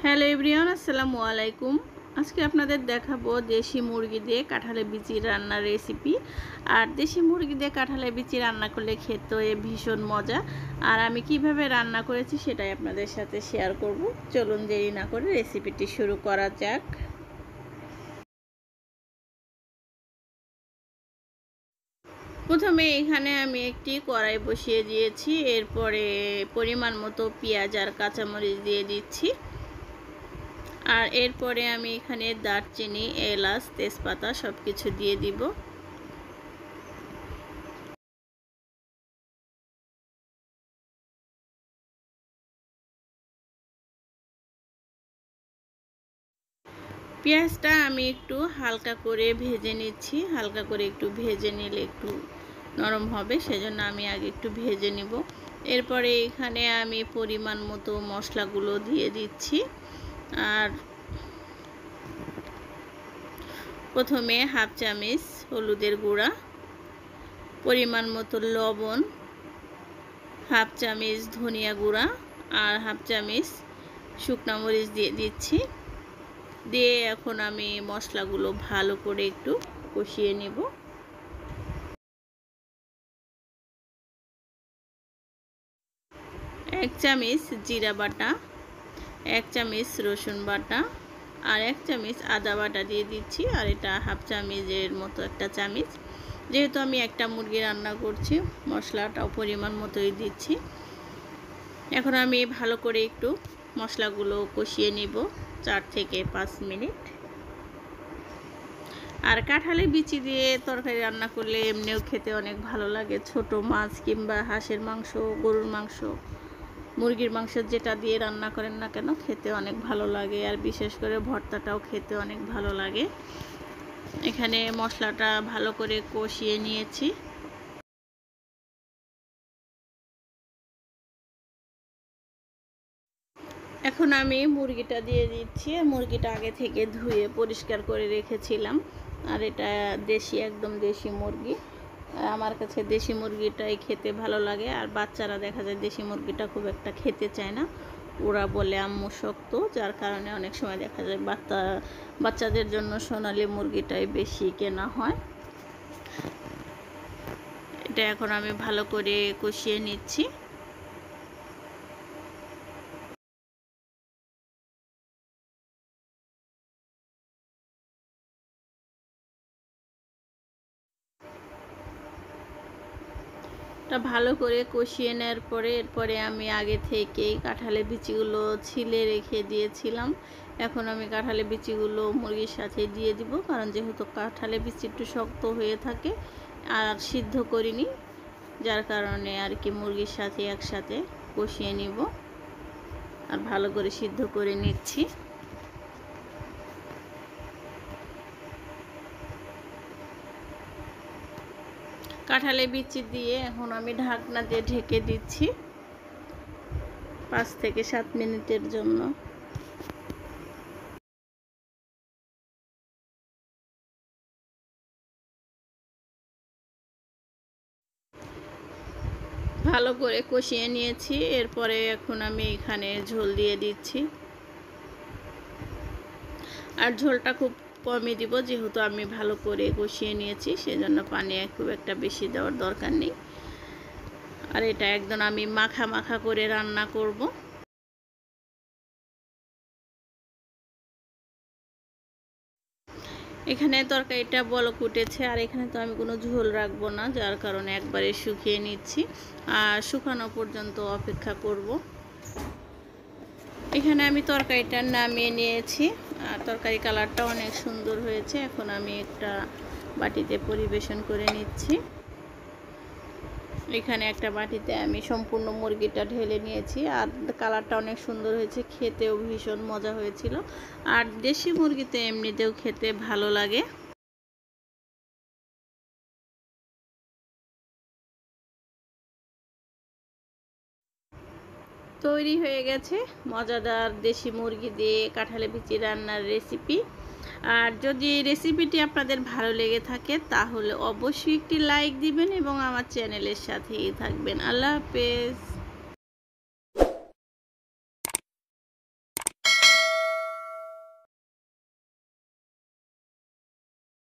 Hello everyone, আসসালামু আলাইকুম। আজকে আপনাদের দেখাবো দেশি মুরগি দিয়ে কাঁঠালের বিচি রান্নার রেসিপি। আর দেশি মুরগি দিয়ে কাঁঠালের বিচি রান্না করলে খেতে ভীষণ মজা। আর আমি কিভাবে রান্না করেছি সেটাই আপনাদের সাথে শেয়ার করব। চলুন দেরি না করে রেসিপিটি শুরু করা যাক। প্রথমে এখানে আমি একটি কড়াই বসিয়ে দিয়েছি। এরপরে পরিমাণ মতো পেঁয়াজ আর কাঁচামরিচ দিয়ে দিচ্ছি। আর এরপরে আমি এখানে দারচিনি, এলাচ, তেজপাতা সব কিছু দিয়ে দিব। পেঁয়াজটা আমি একটু হালকা করে ভেজে নিচ্ছি। হালকা করে একটু ভেজে নিলে একটু নরম হবে, সেজন্য আমি আগে একটু ভেজে নিব। এরপরে এখানে আমি পরিমাণ মতো মশলাগুলো দিয়ে দিচ্ছি। আর প্রথমে হাফ চামচ হলুদের গুঁড়া, পরিমাণ মতো লবণ, হাফ চামচ ধনিয়া গুঁড়া আর হাফ চামচ শুকনো মরিচ দিয়ে দিচ্ছি। দিয়ে এখন আমি মশলাগুলো ভালো করে একটু কষিয়ে নেব। এক চামচ জিরা বাটা, এক চামচ রসুন বাটা আর এক চামচ আদা বাটা দিয়ে দিচ্ছি। আর এটা হাফ চামচের মতো একটা চামচ, যেহেতু আমি একটা মুরগি রান্না করছি মশলাটাও পরিমাণ মতোই দিচ্ছি। এখন আমি ভালো করে একটু মশলাগুলো কষিয়ে নিব 4 থেকে 5 মিনিট। আর কাঁঠালের বিচি দিয়ে তরকারি রান্না করলে এমনিও খেতে অনেক ভালো লাগে। ছোট মাছ কিংবা হাঁসের মাংস, গরুর মাংস, মুরগির মাংস যেটা দিয়ে রান্না করেন না কেন খেতে অনেক ভালো লাগে। আর বিশেষ করে ভর্তাটাও খেতে অনেক ভালো লাগে। এখানে মশলাটা ভালো করে কষিয়ে নিয়েছি। এখন আমি মুরগিটা দিয়ে দিচ্ছি। মুরগিটা আগে থেকে ধুয়ে পরিষ্কার করে রেখেছিলাম। আর এটা দেশি, একদম দেশি মুরগি। আমার কাছে দেশি মুরগিটাই খেতে ভালো লাগে। আর বাচ্চারা দেখা যায় দেশি মুরগিটা খুব একটা খেতে চায় না। ওরা বলে আম্মু শক্ত, যার কারণে অনেক সময় দেখা যায় বাচ্চাদের জন্য সোনালী মুরগিটাই বেশি কেনা হয়। এটা এখন আমি ভালো করে কষিয়ে নিচ্ছি। এটা ভালো করে কষিয়ে নেওয়ার পরে এরপরে আমি আগে থেকেই কাঁঠালের বিচিগুলো ছিলে রেখে দিয়েছিলাম। এখন আমি কাঁঠালের বিচিগুলো মুরগির সাথে দিয়ে দিব, কারণ যেহেতু কাঁঠালের বিচি একটু শক্ত হয়ে থাকে আর সিদ্ধ করিনি, যার কারণে আর কি মুরগির সাথে একসাথে কষিয়ে নিব আর ভালো করে সিদ্ধ করে নিচ্ছি। কাঁঠালের বিচি দিয়ে এখন আমি ঢাকনা দিয়ে ঢেকে দিচ্ছি 5 থেকে 7 মিনিটের জন্য। ভালো করে কষিয়ে নিয়েছি। এরপরে এখন আমি এখানে ঝোল দিয়ে দিচ্ছি। আর ঝোলটা খুব কমই দিব, যেহেতু আমি ভালো করে কষিয়ে নিয়েছি, সেজন্য পানি খুব একটা বেশি দেওয়ার দরকার নেই। আর এটা একদম আমি মাখা মাখা করে রান্না করব। এখানে তরকারিটা বলক উঠেছে, আর এখানে তো আমি কোনো ঝোল রাখবো না, যার কারণে একবারে শুকিয়ে নিচ্ছি আর শুকানো পর্যন্ত অপেক্ষা করব। এখানে আমি তরকারিটা নামিয়ে নিয়েছি। আর তরকারি কালারটা অনেক সুন্দর হয়েছে। এখন আমি একটা বাটিতে পরিবেশন করে নিচ্ছি। এখানে একটা বাটিতে আমি সম্পূর্ণ মুরগিটা ঢেলে নিয়েছি। আর কালারটা অনেক সুন্দর হয়েছে, খেতেও ভীষণ মজা হয়েছিল। আর দেশি মুরগিতে এমনিতেও খেতে ভালো লাগে। তৈরি হয়ে গেছে মজাদার দেশি মুরগি দিয়ে কাঁঠালের বিচি রান্নার রেসিপি। আর যদি রেসিপিটি আপনাদের ভালো লেগে থাকে তাহলে অবশ্যই একটি লাইক দিবেন এবং আমার চ্যানেলের সাথেই থাকবেন। আল্লাহ হাফেজ।